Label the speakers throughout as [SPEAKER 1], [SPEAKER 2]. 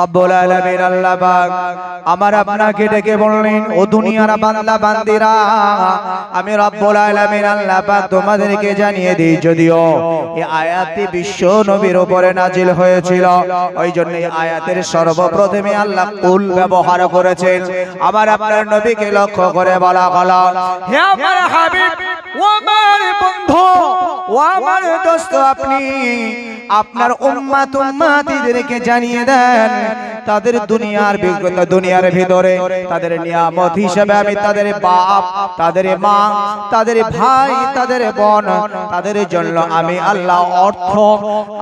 [SPEAKER 1] রব্বুল আলামিন আল্লাহ পাক আমার আপনাকে ডেকে বললেন, ও দুনিয়ার বান্দা বান্দিরা, আমি রব্বুল আলামিন আল্লাহ পাক তোমাদেরকে জানিয়ে দিই, যদিও এই আয়াতটি বিশ্ব নবীর উপরে নাজিল হয়েছিল, ওই জন্য এই আয়াতের সর্বপ্রথমে আল্লাহ কুল ব্যবহার করেছেন। আমার আপনার নবীকে লক্ষ্য করে বলা হলো, হে আমার হাবিব, ও আমার বন্ধু, ও আমার দোস্ত, আপনি আপনার উম্মত উম্মতিদেরকে জানিয়ে দেন, তাদের দুনিয়ার বিগত দুনিয়ার ভিতরে তাদের নিয়ামত হিসেবে আমি তাদের বাপ, তাদের মা, তাদের ভাই, তাদের বোন, তাদের জন্য আমি আল্লাহ অর্থ,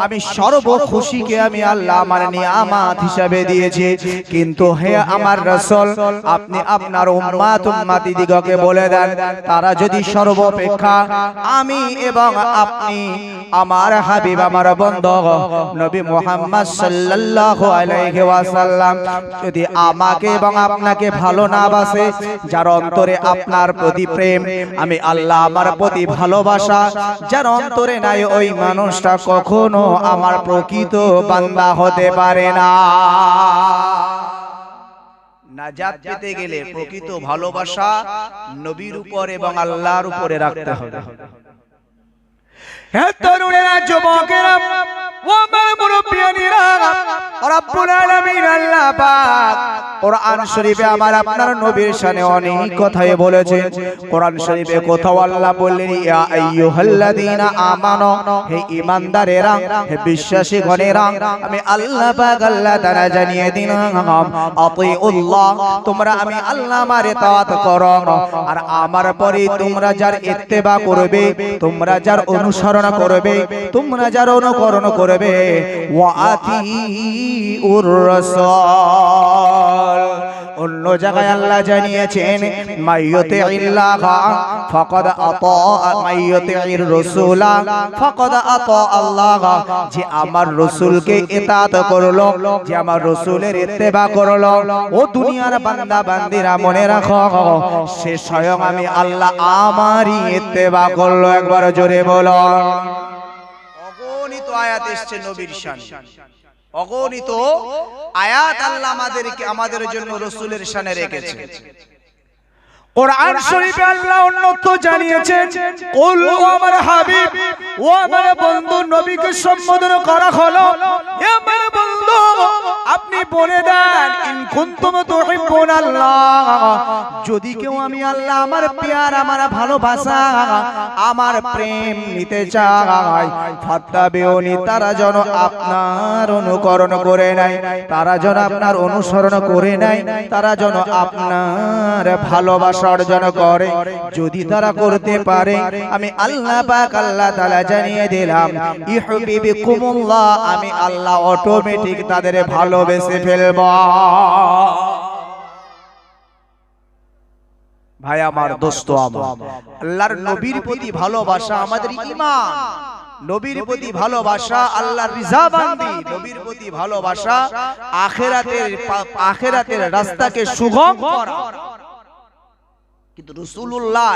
[SPEAKER 1] আমি সর্ব খুশিকে আমি আল্লাহ আমার নিয়ামত হিসেবে দিয়েছি। কিন্তু হে আমার রাসূল, আপনি আপনার উম্মত উম্মতিদিগকে বলে দেন, তারা যদি সর্বাপেক্ষা আমি এবং আপনি আমার হাবিব, আমার বন্ধু নবী মুহাম্মদ সাল্লাল্লাহু আলাইহি ওয়াসাল্লাম যদি আমাকে এবং আপনাকে ভালো না বাসে, যার অন্তরে আপনার প্রতি প্রেম, আমি আল্লাহ আমার প্রতি ভালোবাসা যার অন্তরে নাই, ওই মানুষটা কখনো আমার প্রকৃত বান্দা হতে পারে না। নাজাত পেতে গেলে প্রকৃত ভালোবাসা নবীর উপর এবং আল্লাহর উপরে রাখতে হবে। হে তরুণেরা, যুবকেরা, ও আমার মুরব্বিয়ানিরা, রব্বুল আলামিন আল্লাহ পাক কোরআন শরীফে আমার আপনার নবীর শানে অনেক কথাই বলেছেন। কোরআন শরীফে কোথাও আল্লাহ বললেন, ইয়া আইয়ুহাল্লাযীনা আমানু, হে ঈমানদারেরা, হে বিশ্বাসীগণেরা, আমি আল্লাহ পাক আল্লাহ তাআলা জানিয়ে দিলাম, আতিউল্লাহ, তোমরা আমি আল্লাহ আমার ইতাআত করো, আর আমার পরে তোমরা যার ইত্তেবা করবে, তোমরা যার অনুসরণ করবে, তোমরা যার অনুকরণ করবে, ওয়া আতিউর রাসূল। অন্য জায়গায় আল্লাহ জানিয়েছেন, মাইয়ুতিইল্লাহ ফাকাদ আতা, মাইয়ুতিইর রাসূলা ফাকাদ আতা আল্লাহ, যে আমার রাসূলকে ইতাআত করলো, যে আমার রাসূলের ইত্তেবা করলো, ও দুনিয়ার বান্দা বান্দিরা মনে রাখো, সে স্বয়ং আমি আল্লাহ আমারই ইত্তেবা করলো। একবার জোরে বলো। অগণিত আয়াত এসেছে নবীর শান, অগণিত আয়াত আল্লাহ আমাদের জন্য রাসূলের শানে রেখেছে। কোরআন শরীফে আল্লাহ অন্যত্র জানিয়েছেন, কুল, ও আমার হাবিব, ও আমার বন্ধু, নবীকে সম্বোধন করা হলো, হে আমার বন্ধু, আপনি বলে দেন, ইন কুনতুম তুহিব্বুনাল্লাহ, যদি কেউ আমি আল্লাহ আমার প্যার, আমার ভালোবাসা, আমার প্রেম নিতে চায়, ফাত্তাবিউনি, তারা যেন আপনার অনুকরণ করে নেয়, তারা যেন আপনার অনুসরণ করে নেয়, তারা যেন আপনার ভালোবাসা অর্জন করে। যদি তারা করতে পারে, আমি আল্লাহ পাক আল্লাহ তাআলা জানিয়ে দিলাম, ইউহিব্বুকুমুল্লাহ, আমি আল্লাহ অটোমেটিক তাদের ভালোবেসে ফেলব। ভাই আমার, দোস্ত আমার, আল্লাহর নবীর প্রতি ভালোবাসা আমাদের ঈমান, নবীর প্রতি ভালোবাসা আল্লাহর রিজাবান্দি, নবীর প্রতি ভালোবাসা আখিরাতের রাস্তাকে সুগম করা। কিন্তু রাসূলুল্লাহ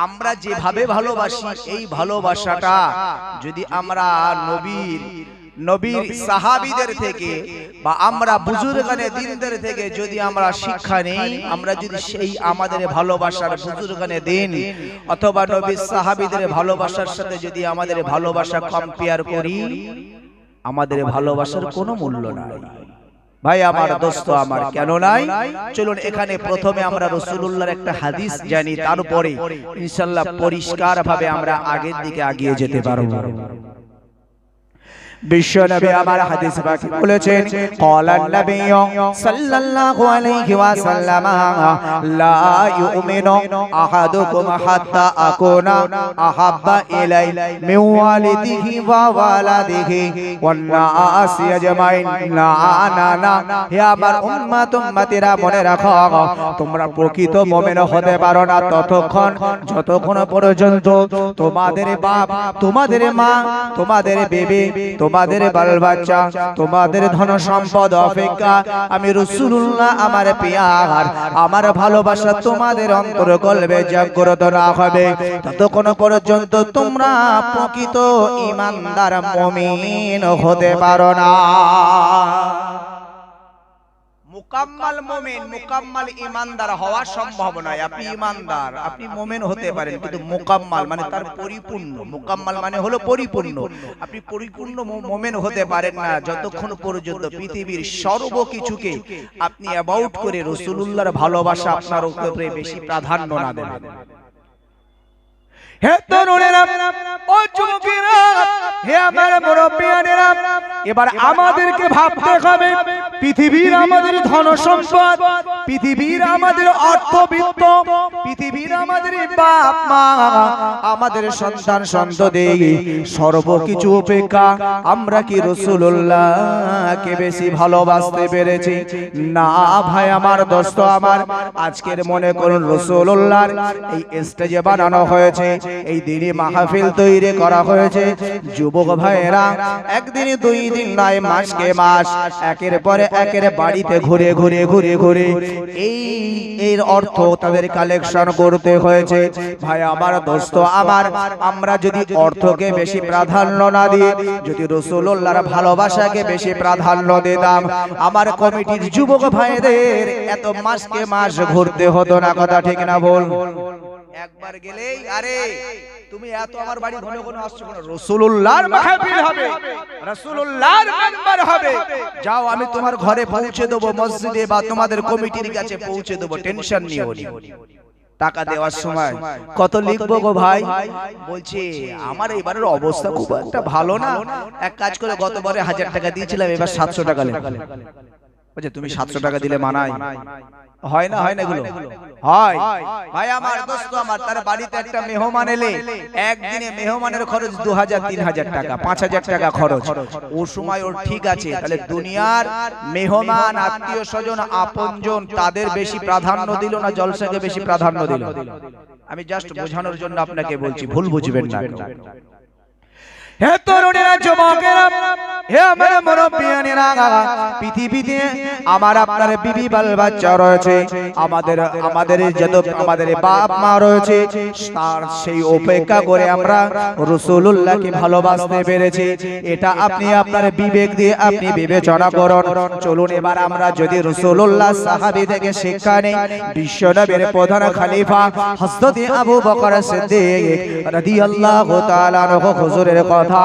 [SPEAKER 1] আমরা যেভাবে ভালোবাসি, এই ভালোবাসাটা যদি আমরা নবীর সাহাবীদের থেকে বা আমরা বুজুর্গানে দ্বীনদের থেকে যদি আমরা শিক্ষা নেই, আমরা যদি সেই আমাদের ভালোবাসার বুজুর্গানে দ্বীন অথবা নবীর সাহাবীদের ভালোবাসার সাথে যদি আমাদের ভালোবাসা কম্পেয়ার করি, আমাদের ভালোবাসার কোনো মূল্য নাই। ভাই আমার, দোস্ত আমার, কেন নাই? চলুন এখানে প্রথমে আমরা রাসূলুল্লাহর একটা হাদিস জানি, তারপরে ইনশাআল্লাহ পরিষ্কার ভাবে আমরা আগের দিকে এগিয়ে যেতে পারবো। বিশ্ব নবী আমার হাদিস পাকে বলেছেন, ক্বালান নবী সাল্লাল্লাহু আলাইহি ওয়াসাল্লাম, লা ইউমিনু আহাদুকুম হাত্তা আকুনা আহাব্বা ইলাই মিন ওয়ালিদিহি ওয়া ওয়ালাদিহি ওয়ান নাসি আজমাইন, না, হে আমার উম্মত উম্মতিরা, মনে রাখো, তোমরা প্রকৃত মুমিন হতে পারো না যতক্ষণ পর্যন্ত তোমাদের বাপ, তোমাদের মা, তোমাদের বিবি, তোমাদের বাল বাচ্চা, তোমাদের ধন সম্পদ অপেক্ষা আমি রাসূলুল্লাহ আমার প্যার, আমার ভালোবাসা তোমাদের অন্তরকল্পে জাগ্রত না হবে, ততক্ষণ পর্যন্ত তোমরা প্রকৃত ঈমানদার মুমিন হতে পারো না। মুকাম্মাল মুমিন, মুকাম্মাল ঈমানদার হওয়া সম্ভব নয়। আপনি ঈমানদার, আপনি মুমিন হতে পারেন, কিন্তু মুকাম্মাল মানে তার পরিপূর্ণ। মুকাম্মাল মানে হলো পরিপূর্ণ। আপনি পরিপূর্ণ মুমিন হতে পারেন না যতক্ষণ পর্যন্ত পৃথিবীর সর্বকিছুকে আপনি অ্যাবাউট করে রাসূলুল্লাহর ভালোবাসা আপনার উপরে বেশি প্রাধান্য না দেন। হে তরুণেরা, ও যুবকেরা, হে আমার মুরব্বিয়ানেরা, এবার আমাদেরকে ভাবতে হবে পৃথিবীর আমাদের ধন সম্পদ, পৃথিবীর আমাদের অর্থবিত্ত, পৃথিবীর আমাদের বাপ মা, আমাদের সন্তান সন্ততি, সর্বকিছু অপেক্ষা আমরা কি রাসূলুল্লাহকে বেশি ভালোবাসতে পেরেছি? না ভাই আমার, দোস্ত আমার, আজকের মনে করুন রাসূলুল্লাহর এই স্টেজে বানানো হয়েছে, এই দিনে মাহফিল তৈরি করা হয়েছে। যুবক ভাইয়েরা একদিন দুই দিন নয়, মাসকে মাস একের পরে একের বাড়িতে ঘুরে ঘুরে ঘুরে ঘুরে এর অর্থ তাদের কালেকশন করতে হয়েছে। ভাই আমার, দোস্ত আমার, আমরা যদি অর্থকে বেশি প্রাধান্য না দিয়ে যদি রাসূলুল্লাহর ভালোবাসাকে বেশি প্রাধান্য দিতাম, আমার কমিটির যুবক ভাইদের এত মাসকে মাস ঘুরতে হতো না। কথা ঠিক না বল? একবার গেলেই আরে তুমি এত আমার বাড়ি ঘন ঘন আসছো কেন? রাসূলুল্লাহর মাহফিল হবে, রাসূলুল্লাহর মিম্বার হবে, যাও আমি তোমার ঘরে পৌঁছে দেব, মসজিদে বা তোমাদের কমিটির কাছে পৌঁছে দেব, টেনশন নিও না। টাকা দেওয়ার সময় কত লিখবো গো ভাই? বলছে আমার এবারের অবস্থা খুব একটা ভালো না, এক কাজ করে গতবারে 1000 টাকা দিয়েছিলাম, এবার 700 টাকা লেখ। বলছে তুমি 700 টাকা দিলে মানায়? হয় না, হয় না, এগুলো হয়। ভাই আমার, দোস্ত আমার, তার বাড়িতে একটা মেহমান এলে একদিনে মেহমানের খরচ 2000-3000 টাকা, 5000 টাকা খরচ। ও সময় ওর ঠিক আছে, তাহলে দুনিয়ার মেহমান, আত্মীয় স্বজন, আপনজন, তাদের বেশি প্রাধান্য দিল না জলসাকে বেশি প্রাধান্য দিল? আমি জাস্ট বোঝানোর জন্য আপনাকে বলছি, ভুল বুঝবেন না। হে তরুণেরা, যুবকেরা, হে আমার মুরব্বিয়ানেরা, পৃথিবীতে আমার আপনার বিবি বাল বাচ্চা রয়েছে, আমাদের যত আমাদের বাপ মা রয়েছে, তার সেই অপেক্ষা করে আমরা রাসূলুল্লাহকে ভালোবাসতে পেরেছি। এটা আপনি আপনার বিবেক দিয়ে আপনি বিবেচনা করুন। চলুন এবার আমরা যদি রাসূলুল্লাহ সাহাবী থেকে শিক্ষা নেই, বিশ্বনবীর প্রধান খলিফা হযরত আবু বকর সিদ্দিক রাদিয়াল্লাহু তাআলা আনহু হুজুরের কথা,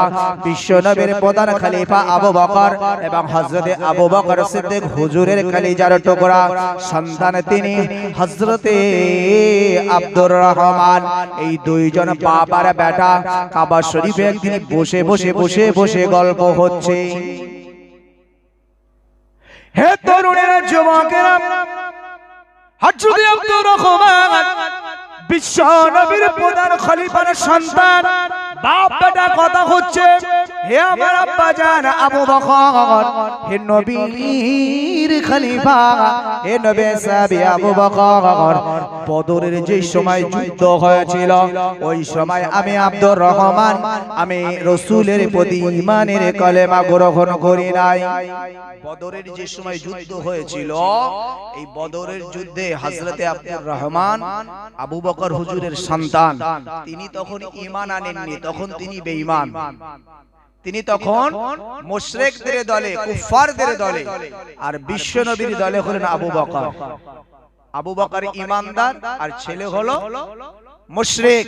[SPEAKER 1] বিশ্বনবীর প্রধান খলিফা আবু বকর এবং হযরত আবু বকর সিদ্দিক হুজুরের কলিজার টুকরা সন্তান তিনি হযরত আব্দুর রহমান। এই দুইজন বাবার বেটা কাবা শরীফে একদিন বসে বসে বসে বসে গল্প হচ্ছে। হে তরুণেরা, যুবকেরা, হযরত আব্দুর রহমান বিশ্ব নবীর প্রধান খলিফার সন্তান, বাপ বেটা কথা হচ্ছে। হে আমার আব্বা জান আবু বকর, হে নবীর খলিফা, হে নবী সাহাবী আবু বকর, বদরের যে সময় যুদ্ধ হয়েছিল ওই সময় আমি আব্দুর রহমান, আমি রাসূলের প্রতি ঈমানের কলেমা গ্রহণ করি নাই। বদরের যে সময় যুদ্ধ হয়েছিল, এই বদরের যুদ্ধে হযরতে আব্দুর রহমান আবু বকর হুজুরের সন্তান, তিনি তখন ঈমান আনেননি, তখন তিনি বেঈমান, তিনি তখন মুশরিকদের দলে, কুফফারদের দলে, আর বিশ্ব নবীর দলে হলেন আবু বকর। আবু বকর ঈমানদার আর ছেলে হলো মুশরিক।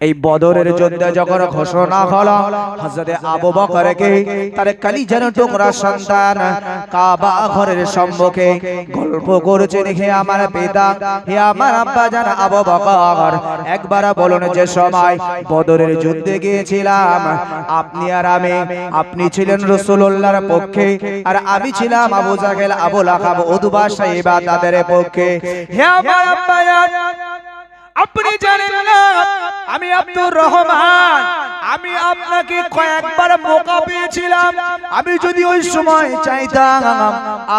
[SPEAKER 1] এই বদরের যুদ্ধে যখন ঘোষণা হলো, হযরত আবু বকরকে তার কলিজার টুকরা সন্তান কাবা ঘরের সম্মুখে গল্প করছে, হে আমার পিতা, হে আমার আব্বা জান আবু বকর, একবার বলুন যে সময় বদরের যুদ্ধে গিয়েছিলাম আপনি আর আমি, আপনি ছিলেন রাসূলুল্লাহর পক্ষে আর আমি ছিলাম আবু জাহেল, আবু লাহাব, উতবা, শাইবা তাদের পক্ষে। হে আমার আব্বা জান, আপনি জানেন না আমি আব্দুর রহমান, আমি আপনাকে কয়েকবার মৌকা পেয়েছিলাম, আমি যদি ওই সময় চাইতাম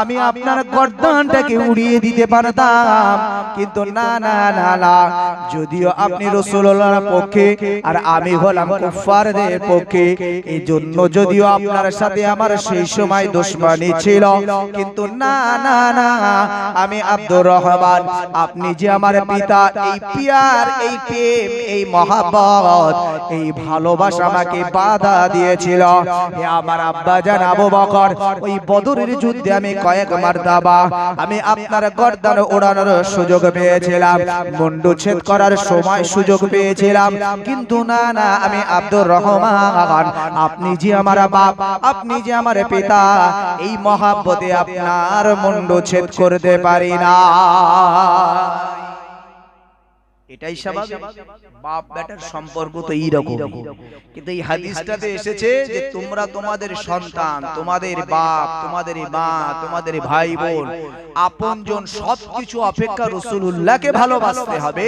[SPEAKER 1] আমি আপনার গর্দানটাকে উড়িয়ে দিতে পারতাম, কিন্তু না না না না, যদিও আপনি রাসূলুল্লাহর পক্ষে আর আমি হলাম কুফফারদের পক্ষে, এই জন্য যদিও আপনার সাথে আমার সেই সময় দুশমনি ছিল, কিন্তু না না না, আমি আব্দুর রহমান, আপনি যে আমার পিতা, এই পিয়ার, এই প্রেম, এই মহাব্বত, এই ভালোবাসা আমাকে বাধা দিয়েছিল। হে আমার আব্বাজান আবু বকর, ওই বদরের যুদ্ধে আমি কয়েক মারতাবা আমি আপনার গর্দান ওড়ানোর সুযোগ পেয়েছিলাম, মুন্ডু ছেদ করার সময় সুযোগ পেয়েছিলাম, কিন্তু না না, আমি আব্দুর রহমান, আপনি যে আমার বাপ, আপনি যে আমার পিতা, এই মহাব্বতে আপনার মুন্ডু ছেদ করতে পারি না। এটাই স্বাভাবিক, বাপ বেটার সম্পর্ক তো এইরকম। কিন্তু এই হাদিসটাতে এসেছে যে তোমরা তোমাদের সন্তান, তোমাদের বাপ, তোমাদের মা, তোমাদের ভাই বোন, আপনজন সবকিছু অপেক্ষা রাসূলুল্লাহকে ভালোবাসতে হবে।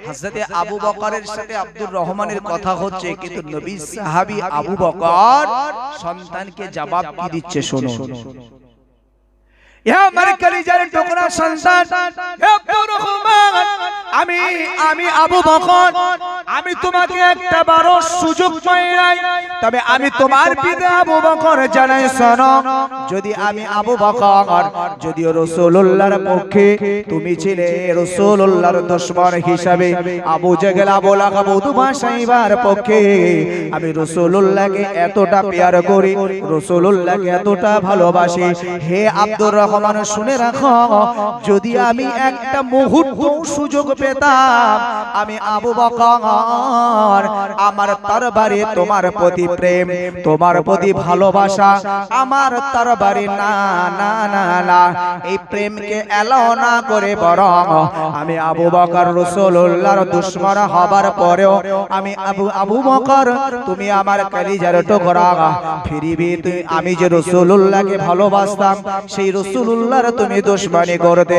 [SPEAKER 1] হযরতে আবু বকরের সাথে আব্দুর রহমানের কথা হচ্ছে, কিন্তু নবী সাহাবী আবু বকর সন্তানকে জবাব কি দিচ্ছে শোনো। আমার কলিজার টুকরা সন্তান আব্দুর রহমান, আমি আবু বকর, আমি তোমাকে একটা বারো সুযোগ পাই নাই, তবে আমি তোমার পিতা আবু বকর জানাই শোনো, যদি আমি আবু বকর, যদিও রাসূলুল্লাহর পক্ষে তুমি ছিলে রাসূলুল্লাহর দুশমন হিসাবে, আবু জেহেল আবু লাহাব উতবা সাইবার পক্ষে আমি রাসূলুল্লাহকে এতটা প্যার করি, রাসূলুল্লাহকে এতটা ভালোবাসি। হে আব্দুর রহমান, শুনে রাখো, যদি আমি একটা মুহূর্ত সুযোগ পেতাম, আমি আবু বকর আমার তরবারি তোমার প্রতি প্রেম, তোমার প্রতি ভালোবাসা, আমার তরবারি না না না না, এই প্রেমকে এলাও না করে বরং আমি আবু বকর রাসূলুল্লাহর দুশমন হবার পরেও আমি আবু বকর, তুমি আমার কলিজার টুকরা, ফিরিবি তুই, আমি যে রাসূলুল্লাহকে ভালোবাসতাম, সেই রাসূলুল্লাহর তুমি দুশমনি করতে,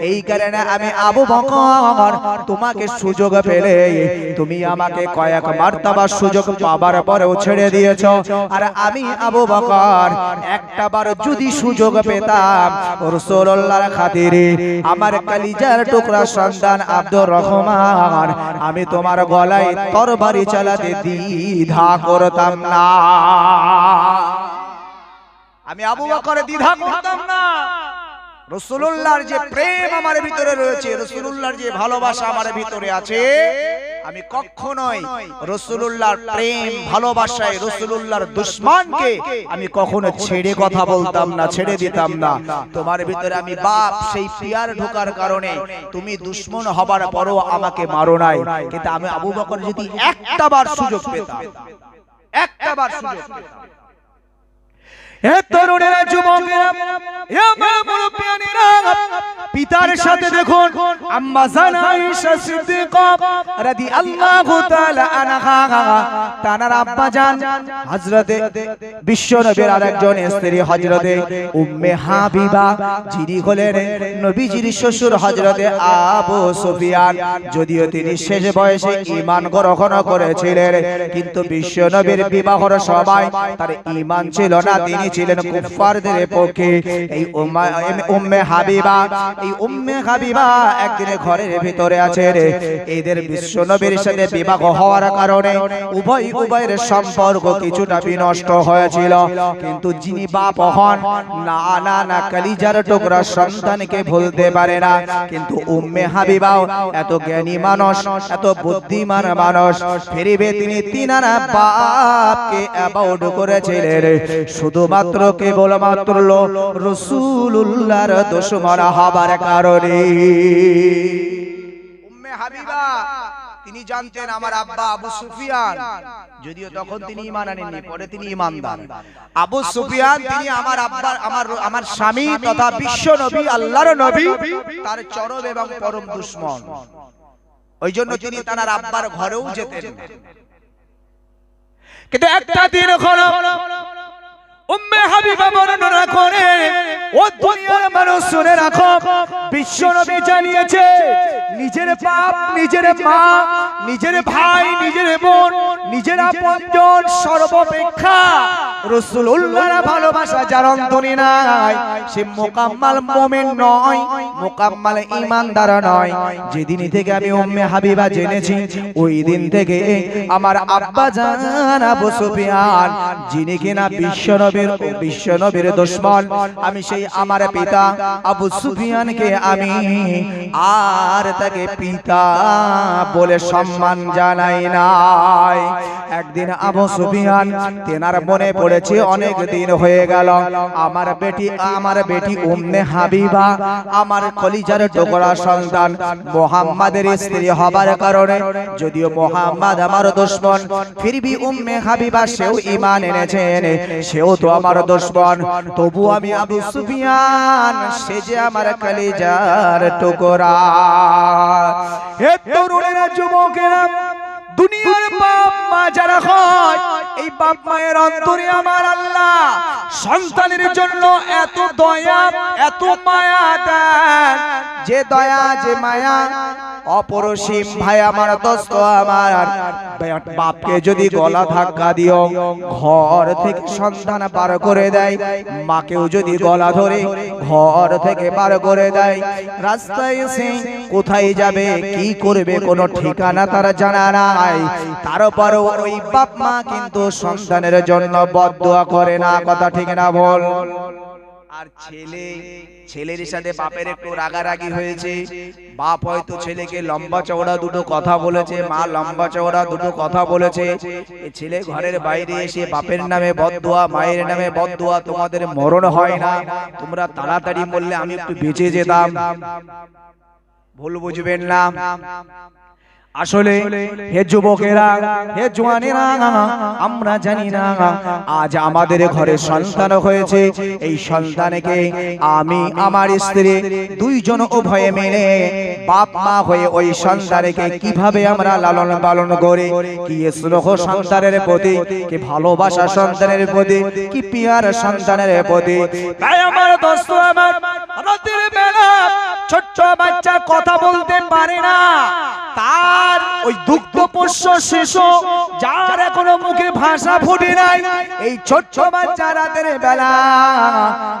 [SPEAKER 1] এই কারণে আমি আবু বকর তোমাকে সুযোগ পেলে তুমি আমাকে কয়েক মারতাবা সুযোগ পাবার পরেও ছেড়ে দিয়েছো, আর আমি আবু বকর একটাবার যদি সুযোগ পেতাম রাসূলুল্লাহর খাতিরে, আমার কলিজার টুকরা সন্তান আব্দুর রহমান, আমি তোমার গলায় তরবারি চালাতে দ্বিধা করতাম না, আমি আবু বকর দ্বিধা করতাম না। রাসূলুল্লাহর যে প্রেম আমার ভিতরে রয়েছে, রাসূলুল্লাহর যে ভালোবাসা আমার ভিতরে আছে, আমি কখনোই রাসূলুল্লাহর প্রেম ভালোবাসায় রাসূলুল্লাহর দুশমনকে আমি কখনো ছেড়ে কথা বলতাম না, ছেড়ে দিতাম না। তোমার ভিতরে আমি বাপ, সেই পিয়ার ঢোকার কারণে তুমি দুশমন হবার পরও আমাকে মারো নাই, কিন্তু আমি আবু বকর যদি একটাবার সুযোগ পেতাম, একটাবার সুযোগ পেতাম। হে তরুণেরা, যুবকেরা, হে আমার মুরব্বিয়ানেরা, পিতার সাথে দেখুন আম্মা জান আয়েশা সিদ্দিকা রাদিয়াল্লাহু তাআলা আনহা, তানার আব্বা জান হযরতে বিশ্বনবীর আরেকজন স্ত্রী হযরতে উম্মে হাবিবা, যিনি হলেন নবীজির শ্বশুর হযরতে আবু সুফিয়ান, যদিও তিনি শেষ বয়সে ঈমান গ্রহণ করেছিলেন, কিন্তু বিশ্বনবীর বিবাহের সময় তার ঈমান ছিল না, তিনি ছিলেন কুফফারদের পক্ষে। এই উম্মে হাবিবা, এই উম্মে হাবিবা একদিন ঘরের ভিতরে আছে, এদের বিশ্বনবীর সাথে বিবাহ হওয়ার কারণে উভয়ের সম্পর্ক কিছুটা বিনষ্ট হয়েছিল, কিন্তু যিনি বাপ হন, না না না, কলিজার টুকরা সন্তানকে ভুলতে পারে না, কিন্তু উম্মে হাবিবাও এত জ্ঞানী মানুষ, এত বুদ্ধিমান মানুষ, ফিরিবে তিনি তিনারা বাপকে অ্যাবাউট করেছিলেন শুধুমাত্র কেবলমাত্র রাসূলুল্লাহর দুশমন হবার কারণে। উম্মে হাবিবা তিনি জানতেন আমার আব্বা আবু সুফিয়ান, যদিও তখন তিনি ঈমান আনেননি, পরে তিনি ঈমানদার। আবু সুফিয়ান তিনি আমার আব্বার, আমার স্বামী তথা বিশ্ব নবী, আল্লাহর নবী, তার চরম এবং পরম দুশমন। ওই জন্য তিনি তার আব্বার ঘরেও যেতেন। কিন্তু একটা দিন হলো উম্মে হাবিবা বর্ণনা করে, ও দুনিয়ার মানুষ শুনে রাখো, বিশ্বনবী জানিয়েছে নিজের বাপ, নিজের মা, নিজের ভাই, নিজের বোন, নিজের আপনজন সর্বাপেক্ষা রাসূলুল্লাহর ভালোবাসা যার অন্তরে নাই সে মুকাম্মাল মুমিন নয়, মুকাম্মাল ঈমানদার নয়। যেদিন থেকে আমি উম্মে হাবিবা জেনেছি ওই দিন থেকে আমার আব্বা জান আবু সুফিয়ান, যিনি কিনা বিশ্বনবীর দুশমন, আমি সেই আমার পিতা আবু সুফিয়ানকে আমি আর তাকে পিতা বলে সম্মান জানাই নাই। একদিন আবু সুফিয়ান তেনার মনে পড়েছে অনেক দিন হয়ে গেল আমার বেটি উম্মে হাবিবা আমার কলিজার টুকরা সন্তান মুহাম্মাদের স্ত্রী হবার কারণে, যদিও মুহাম্মদ আমার দুশমন, ফিরবি উম্মে হাবিবা সেও ঈমান এনেছেন, সেও তো আমার দুশমন, তবু আমি আবু সুফিয়ান সে যে আমার কলিজার টুকরা। হে তরুণেরা, যুবকেরা, দুনিয়ার বাপ মা যারা হয়, এই বাপ মায়ের অন্তরে আমার আল্লাহ সন্তানের জন্য এত দয়া এত মায়া দেন, যে দয়া যে মায়া অপরসীম। ভাই আমার, দোস্ত আমার, বাপকে যদি গলা ধাক্কা দিও ঘর থেকে সন্তান পার করে দেয়, মাকেও যদি গলা ধরে ঘর থেকে পার করে দেয়, রাস্তায় এসে কোথায় যাবে কি করবে কোনো ঠিকানা তার জানা নাই, তারপরও ওই বাপ মা কিন্তু সন্তানের জন্য বদদোয়া করে না। কথা ঠিক না বল? আর ছেলের সাথে বাপের একটু রাগারাগি হয়েছে, বাপ হয়তো ছেলেকে লম্বা চওড়া দুটো কথা বলেছে, মা লম্বা চওড়া দুটো কথা বলেছে, ছেলে ঘরের বাইরে এসে বাপের নামে বদদোয়া মায়ের নামে বদদোয়া, তোমাদের মরণ হয় না, তোমরা তাড়াতাড়ি মরলে আমি একটু বেঁচে যেতাম, ভুল বুঝবেন না। আসলে হে যুবকেরা, হে জওয়ানেরা, আমরা জানি না আজ আমাদের ঘরে সন্তান হয়েছে, এই সন্তানকে আমি আমার স্ত্রী দুইজন উভয়ে মিলে বাপ মা হয়ে ওই সন্তানকে কিভাবে আমরা লালন পালন করে, কি স্নেহ সন্তানের প্রতি, কি ভালোবাসা সন্তানের প্রতি, কি পিয়ার সন্তানের প্রতি। তাই আমার দোস্ত আমার, রাতের বেলা ছোট্ট বাচ্চা কথা বলতে পারে না, তার ওই দুগ্ধপোষ্য শিশু যার এখনো মুখে ভাষা ফুটে নাই, এই ছোট্ট বাচ্চা রাতের বেলা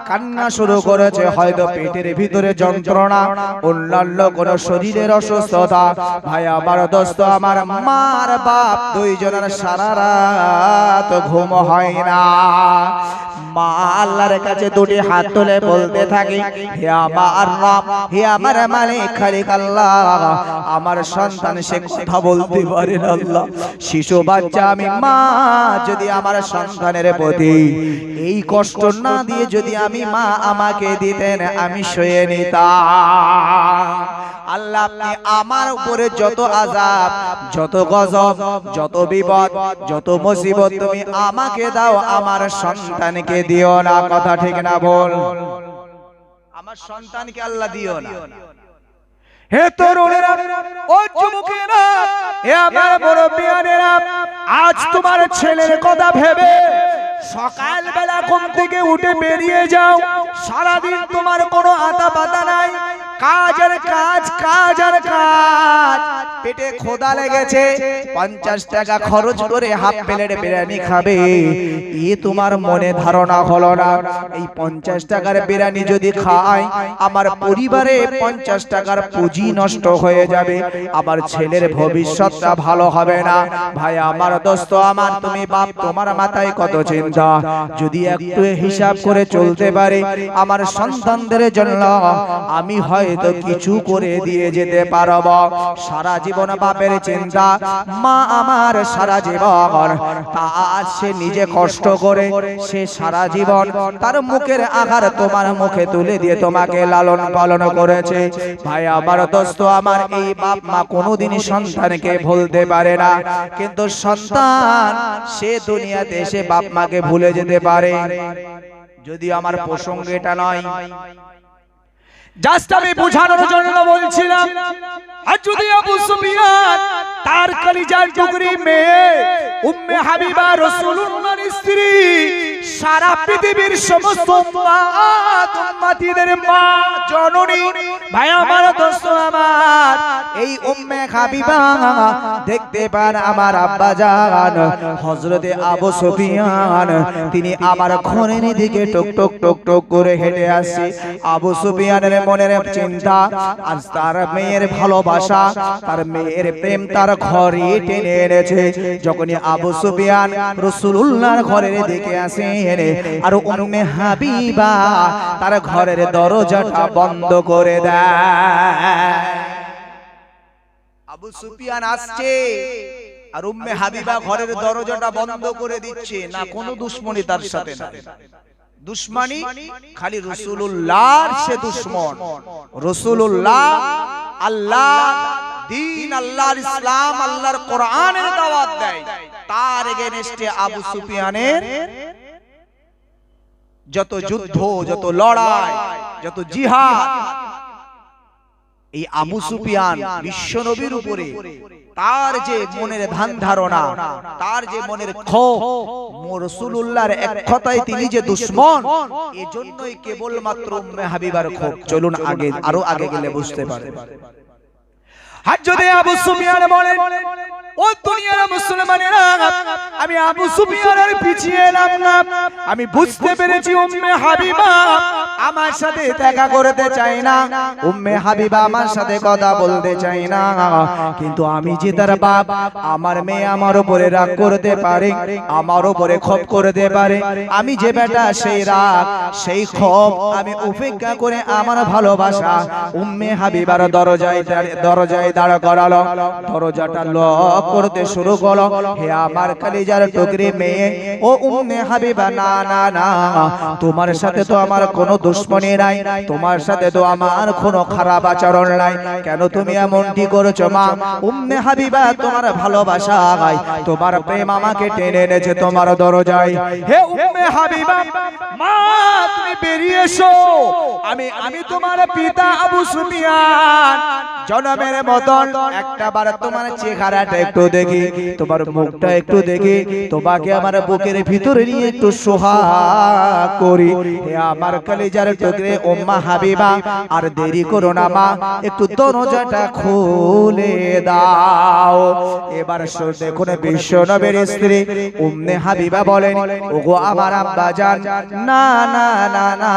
[SPEAKER 1] কান্না শুরু করেছে, হয়তো পেটের ভিতরে যন্ত্রণা, অন্যান্য কোন শরীরের অসুস্থতা। ভাই আমার, দোস্ত আমার, মার বাপ দুইজনের সারা রাত ঘুম হয় না। মা আল্লাহর কাছে দুটি হাত তুলে বলতে থাকে, হে আমার রব, হে আমার মালিক খালিক আল্লাহ, আমার সন্তান সে কথা বলতে পারে না আল্লাহ, শিশু বাচ্চা আমি মা যদি আমার সন্তানের প্রতি এই কষ্ট না দিয়ে যদি আমি মা আমাকে দিতেন, আমি সয়ে নিতাম। আল্লাহ, আপনি আমার উপরে যত আযাব, যত গজব, যত বিপদ, যত মুসিবত তুমি আমাকে দাও, আমার সন্তানকে দিও না। কথা ঠিক না বল? আমার সন্তানকে আল্লাহ দিও না। হে তরুণেরা, ও যুবকেরা, হে আমার মুরব্বিয়ানেরা, আজ তোমার ছেলের কথা ভেবে সকাল বেলা ঘুম থেকে উঠে বেরিয়ে যাও, সারাদিন তোমার কোনো আতা পাতা নাই, কাজ আর কাজ, কাজ আর কাজ, পেটে খোদা লেগেছে, 50 টাকা খরচ করে হাফ প্লেট বিরিয়ানি খাবে, এ তোমার মনে ধারণা হলো না এই 50 টাকার বিরিয়ানি যদি খাই আমার পরিবারে 50 টাকার পুঁজি নষ্ট হয়ে যাবে, আমার ছেলের ভবিষ্যৎটা ভালো হবে না। ভাই আমার, দোস্ত আমার, তুমি বাপ, তোমার মাথায় কত চিন্তা, যদি একটু হিসাব করে চলতে পারে আমার সন্তানদের জন্য আমি হয়তো কিছু করে দিয়ে যেতে পারব। সারা জীবন বাপের চিন্তা, মা আমার সারা জীবন তা সে নিজে কষ্ট করে, সে সারা জীবন তার মুখের আঘাত তোমার মুখে তুলে দিয়ে তোমাকে লালন পালন করেছে। ভাই আমার, দোস্ত আমার, এই বাপ মা কোনোদিনই সন্তানকে ভুলতে পারে না, কিন্তু সন্তান সে দুনিয়াতে এসে বাপ মাকে ভুলে যেতে পারে। যদি আমার প্রসঙ্গ এটা নয়, জাস্ট আমি বোঝানোর জন্য বলছিলাম। আর যদি আবু সুফিয়ান তার কলিজার টুকরি মেয়ে উম্মে হাবিবা রাসূলুল্লাহর স্ত্রী সারা পৃথিবীর সমস্ত উম্মতিদের মা জননী ভাই আমার দোস্ত আমার এই উম্মে হাবিবা দেখতে পান আমার আব্বা জান হযরতে আবু সুফিয়ান তিনি আমার ঘরের দিকে টক টক টক টক করে হেঁটে আসছে। আবু সুফিয়ানের মনের চিন্তা আর তার মেয়ের ভালোবাসা তার মেয়ের প্রেম তার ঘরে টেনে এনেছে। যখনই আবু সুফিয়ান রাসূলুল্লাহর ঘরের দিকে আসে আর উম্মে হাবিবা তার ঘরের দরজাটা বন্ধ করে দেয়। আবু সুফিয়ান আসছে আর উম্মে হাবিবা ঘরের দরজাটা বন্ধ করে দিচ্ছে। না কোনো দুশমনি তার সাথে না, দুশমনি খালি রাসূলুল্লাহর সে দুশমন। রাসূলুল্লাহ আল্লাহ দ্বীন আল্লাহর ইসলাম আল্লাহর কোরআনের দাওয়াত দেয়, তার এগেইনস্টে আবু সুফিয়ানের যত যুদ্ধ যত লড়াই যত জিহাদ এই আবু সুফিয়ান বিশ্ব নবীর উপরে তার যে মনের ধ্যান ধারণা তার যে মনের ক্ষোভ রাসূলুল্লাহর এক কথায় তিনি যে দুশমন এজন্যই কেবলমাত্র উম্মে হাবিবার ক্ষোভ। চলুন আগে আরো আগে গেলে বুঝতে পারবেন। আর যদি আবু সুফিয়ান বলেন ও দুনিয়ার মুসলমানেরা আমি আবু সুফিয়ানের পিছিয়ে এলাম না, আমি বুঝতে পেরেছি উম্মে হাবিবা আমার সাথে দেখা করতে চাই না, উম্মে হাবিবা আমার সাথে কথা বলতে চাই না, কিন্তু আমি যে তার বাপ আমার মেয়ে আমার উপরে রাগ করতে পারে আমার উপরে ক্ষোভ করতে পারে, আমি যে বেটা সেই রাগ সেই ক্ষোভ আমি উপেক্ষা করে আমার ভালোবাসা উম্মে হাবিবার দরজায় দাঁড় করালো। দরজাটা লক করতে শুরু করলো। হে আমার কলিজার টুকরি মেয়ে ও উম্মে হাবিবা না না না তোমার সাথে তো আমার কোনো দুশমনি নাই, তোমার সাথে তো আমার কোনো খারাপ আচরণ নাই, কেন তুমি এমনটি করেছো মা? উম্মে হাবিবা তোমার ভালোবাসা তোমার প্রেম আমাকে টেনে এনেছে তোমার দরজায়। হে উম্মে হাবিবা মা তুমি বেরিয়ে এসো, আমি তোমার পিতা আবু সুফিয়ান জনমের মতন একটাবার তোমার চেহারাটা একটু দেখি, তোমার মুখটা একটু দেখি, তোমাকে আমার বুকের ভিতরে নিয়ে একটু সোহাগ করি। হে আমার কলিজার টুকরে উম্মে হাবিবা আর দেরি করো না মা, একটু দরজাটা খুলে দাও। এবার দেখুন বিশ্ব নবীর স্ত্রী উম্মে হাবিবা বলেন ওগো আমার আব্বা জান না না না না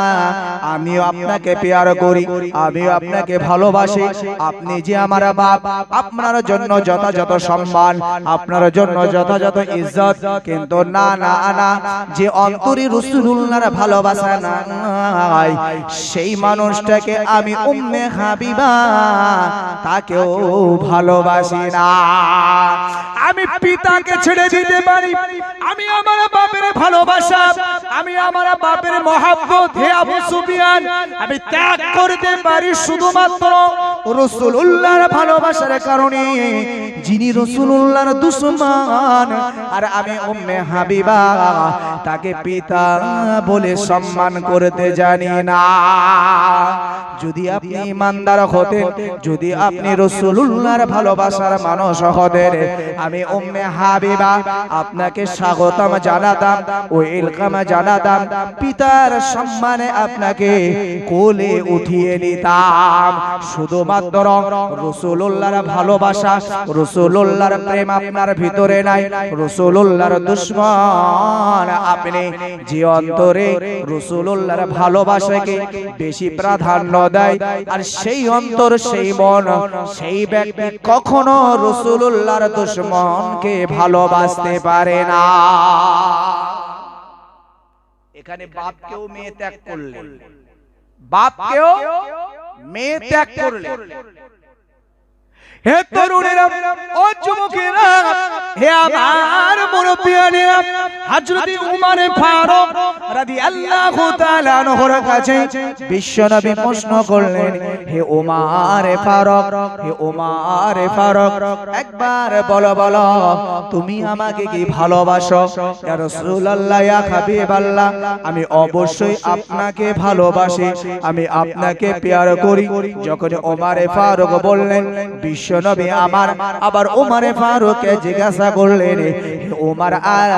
[SPEAKER 1] আমিও আপনাকে প্যার করি, আমিও আপনাকে ভালোবাসি, আপনি যে আমার বাপ আপনার জন্য যথাযথ সম্মান আপনার জন্য যথাযথ ইজ্জত, কিন্তু না না না যে অন্তরে রাসূলুল্লাহর ভালোবাসা নাই সেই মানুষটাকে আমি উম্মে হাবিবা তাকেও ভালোবাসি না। আমি পিতাকে ছেড়ে দিতে পারি, আমি আমার বাপের ভালোবাসা আমি আমার বাপের মহব্বত হে আবু সুফিয়ান আমি ত্যাগ করতে পারি শুধুমাত্র রাসূলুল্লাহর ভালোবাসার কারণে, যিনি রাসূলুল্লাহর দুশমন আর আমি উম্মে হাবিবা তাকে পিতা বলে সম্মান করতে জানি না। যদি আপনি ইমানদার হতেন, যদি আপনি রাসূলুল্লাহর ভালোবাসার মানুষ হতেন, আমি উম্মে হাবিবা আপনাকে স্বাগতম জানাতাম, ওয়েলকাম জানাতাম, পিতার সম্মানে আপনাকে কোলে উঠিয়ে নিতাম। শুধুমাত্র রাসূলুল্লাহর ভালোবাসা রাসূলুল্লাহর প্রেম আপনার ভিতরে নাই, রাসূলুল্লাহর দুশমন আপনি, যে অন্তরে রাসূলুল্লাহর ভালোবাসাকে বেশি প্রাধান্য দেয় আর সেই অন্তর সেই মন সেই ব্যক্তি কখনো রাসূলুল্লাহর দুশমনকে ভালোবাসতে পারে না। এখানে বাপকেও মেয়ে ত্যাগ করলেন, বাপকেও মেয়ে ত্যাগ করলেন। হে তরুণেরা ও যুবকেরা হে আমার মুরব্বিয়ানেরা, হযরত উমর ফারুক রাদিয়াল্লাহু তাআলা আনহুর কাছে বিশ্বনবী প্রশ্ন করলেন হে উমর ফারুক, হে উমর ফারুক একবার বলো বলো তুমি আমাকে কি ভালোবাসো? ইয়া রাসূলুল্লাহ ইয়া হাবিবাল্লাহ আমি অবশ্যই আপনাকে ভালোবাসি, আমি আপনাকে প্যার করি। যখন উমর ফারুক বললেন বিশ্বনবী আমার আবার উমর ফারুককে জিজ্ঞাসা করলেন ওমর আর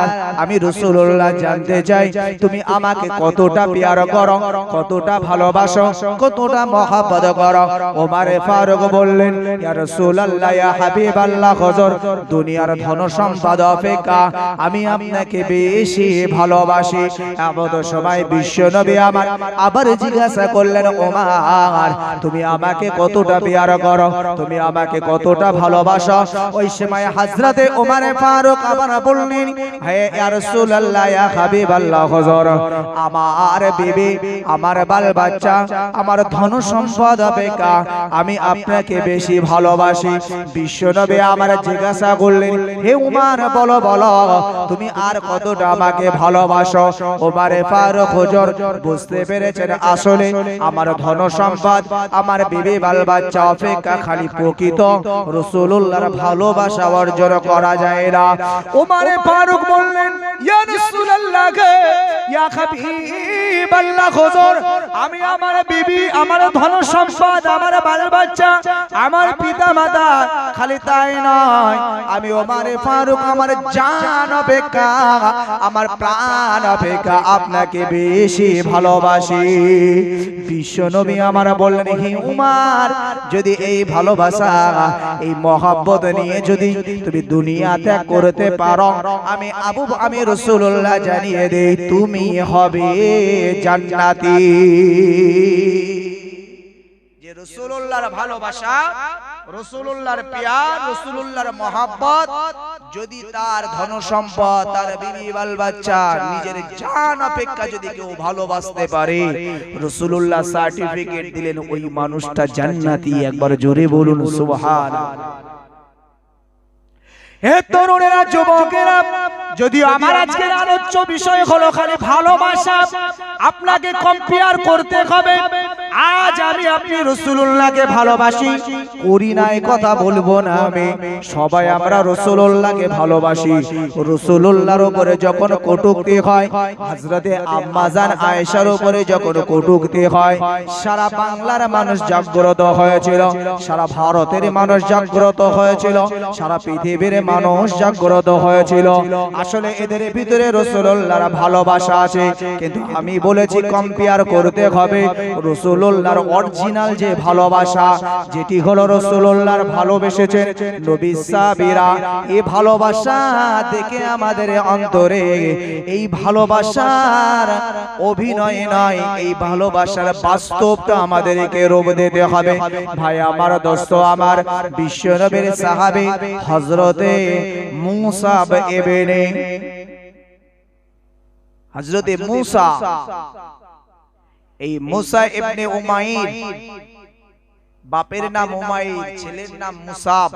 [SPEAKER 1] আমি রাসূলুল্লাহ জানতে চাই তুমি আমাকে কতটা প্যার করো, কতটা ভালোবাসো, কতটা মহব্বত করো। ওমর ফারুক বললেন, ইয়া রাসূলুল্লাহ, ইয়া হাবিবাল্লাহ, হুজুর, দুনিয়ার ধন সম্পদ অপেক্ষা আমি আপনাকে বেশি ভালোবাসি। এমন সময় বিশ্বনবী আমার আবার জিজ্ঞাসা করলেন, ওমর, তুমি আমাকে কতটা প্যার করো, তুমি আমাকে কতটা ভালোবাসো? ওই সময় হযরতে ওমর ফারুক আবার বললেন, হে ইয়া রাসূলুল্লাহ, ইয়া হাবিবাল্লাহ, হুজুর, আমার বিবি, আমার বাল বাচ্চা, আমার ধন সম্পদ অপেক্ষা আমি আপনাকে বেশি ভালোবাসি। বিশ্বনবী আমার জিজ্ঞাসা করলেন, হে ওমর, বলো বলো তুমি আর কতটা আমাকে ভালোবাসো? ওমর ফারুক হুজুর বুঝতে পেরেছেন আসলে আমার ধন সম্পদ, আমার বিবি বাল বাচ্চা অপেক্ষা খালি প্রকৃত রাসূলুল্লাহর ভালোবাসা অর্জন করা যায় না। ওমর ফারুক বললেন, ইয়া রাসূলুল্লাহ, ইয়া হাবিবাল্লাহ, হুজুর, আমি আমার বিবি, আমার ধন সম্পদ, আমার বাল বাচ্চা, আমার পিতা মাতা, খালি তাই নয়, আমি ওমর ফারুক আমার জান অপেক্ষা, আমার প্রাণ অপেক্ষা আপনাকে বেশি ভালোবাসি। বিশ্বনবী আমার বললেন, হে উমর, যদি এই ভালোবাসা, এই মহব্বত নিয়ে যদি তুমি দুনিয়া ত্যাগ করতে পারো, আমি রাসূলুল্লাহ জানিয়ে দেই তুমি হবে জান্নাতি। যে রাসূলুল্লাহর ভালোবাসা, রাসূলুল্লাহর প্যার, রাসূলুল্লাহর মহব্বত যদি তার ধন সম্পদ, তার বিবি বাল বাচ্চা, নিজের জান অপেক্ষা যদি কেউ ভালোবাসতে পারে, রাসূলুল্লাহ সার্টিফিকেট দিলেন ওই মানুষটা জান্নাতি। একবার জোরে বলুন সুবহানাল্লাহ। হে তরুণেরা, যুবকেরা, যদি আমার আজকের আলোচ্য বিষয় হলো খালি ভালোবাসা, আপনাকে কম্পেয়ার করতে হবে। আজ আমি আপনি রাসূলুল্লাহকে ভালোবাসি, করি না এই কথা বলবো না আমি, সবাই আমরা রাসূলুল্লাহকে ভালোবাসি। রাসূলুল্লাহর উপরে যখন কটূক্তি হয়, হযরতে আম্মা জান আয়েশার উপরে যখন কটূক্তি হয়, সারা বাংলার মানুষ জাগ্রত হয়েছিল, সারা ভারতের মানুষ জাগ্রত হয়েছিল, সারা পৃথিবীর মানুষ জাগ্রত হয়েছিল। আসলে এদের ভিতরে রাসূলুল্লাহর ভালোবাসা আছে, কিন্তু আমি বলেছি কম্পেয়ার করতে হবে রাসূলুল্লাহর অরিজিনাল যে ভালোবাসা, যেটি হলো রাসূলুল্লাহর ভালোবেসেছেন নবী সাহাবীরা। এই ভালোবাসা দেখে আমাদের অন্তরে এই ভালোবাসার অভিনয় নয়, এই ভালোবাসার বাস্তবটা আমাদেরকে রূপ দিতে হবে। ভাই আমার, দোস্ত আমার, বিশ্বনবীর সাহাবী হযরতে মুসাব ইবনে হযরতে মুসা, এই মুসা ইবনে উমাইর, বাপের নাম উমাইর, ছেলের নাম মুসাব,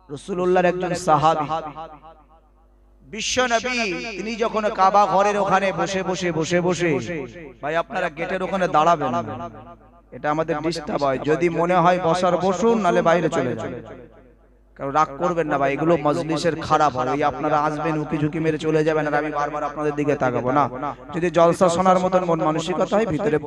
[SPEAKER 1] রাসূলুল্লাহর একজন সাহাবী। বিশ্বনবী তিনি যখন কাবা ঘরের ওখানে বসে বসে, ভাই আপনারা গেটের ওখানে দাঁড়াবেন, এটা আমাদের ডিস্টার্ব হয়। যদি মনে হয় বসার বসুন, নালে বাইরে চলে যান, কারণ রাগ করবেন না ভাই, এগুলো মজলিসের খারাপ হয়। আপনারা আসবেন, উকি ঝুঁকি মেরে চলে যাবেন, আর আমি বারবার আপনাদের দিকে তাকাবো না। যদি জলসা শোনার মতন মন মানসিকতা হয়, ভিতরে